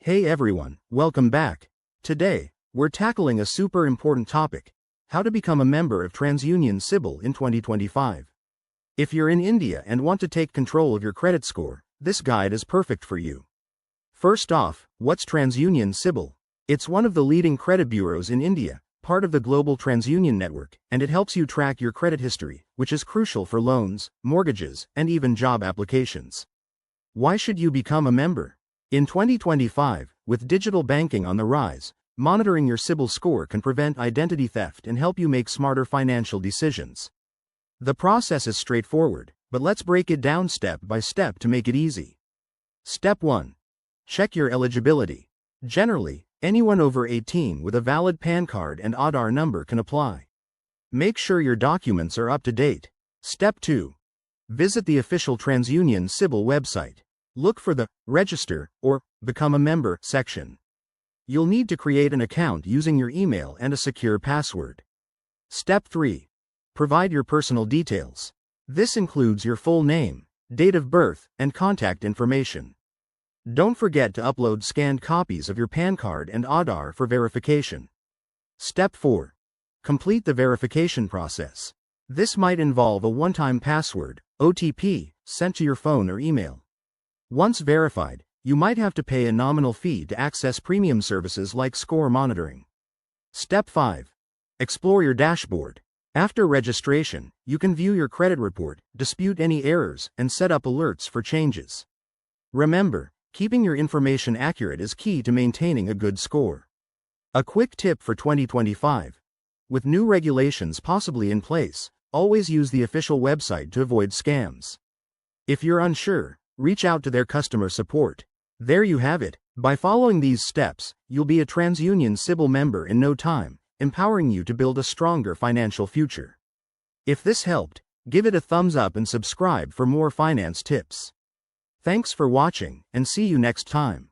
Hey everyone, welcome back. Today, we're tackling a super important topic: how to become a member of TransUnion CIBIL in 2025. If you're in India and want to take control of your credit score, this guide is perfect for you. First off, what's TransUnion CIBIL? It's one of the leading credit bureaus in India, part of the global TransUnion network, and it helps you track your credit history, which is crucial for loans, mortgages, and even job applications. Why should you become a member? In 2025, with digital banking on the rise, monitoring your CIBIL score can prevent identity theft and help you make smarter financial decisions. The process is straightforward, but let's break it down step by step to make it easy. Step 1. Check your eligibility. Generally, anyone over 18 with a valid PAN card and Aadhaar number can apply. Make sure your documents are up to date. Step 2. Visit the official TransUnion CIBIL website. Look for the Register or Become a Member section. You'll need to create an account using your email and a secure password. Step 3. Provide your personal details. This includes your full name, date of birth, and contact information. Don't forget to upload scanned copies of your PAN card and Aadhaar for verification. Step 4. Complete the verification process. This might involve a one-time password, OTP, sent to your phone or email. Once verified, you might have to pay a nominal fee to access premium services like score monitoring. Step 5. Explore your dashboard. After registration, you can view your credit report, dispute any errors, and set up alerts for changes. Remember, keeping your information accurate is key to maintaining a good score. A quick tip for 2025. With new regulations possibly in place, always use the official website to avoid scams. If you're unsure, reach out to their customer support. There you have it. By following these steps, you'll be a TransUnion CIBIL member in no time, empowering you to build a stronger financial future. If this helped, give it a thumbs up and subscribe for more finance tips. Thanks for watching, and see you next time.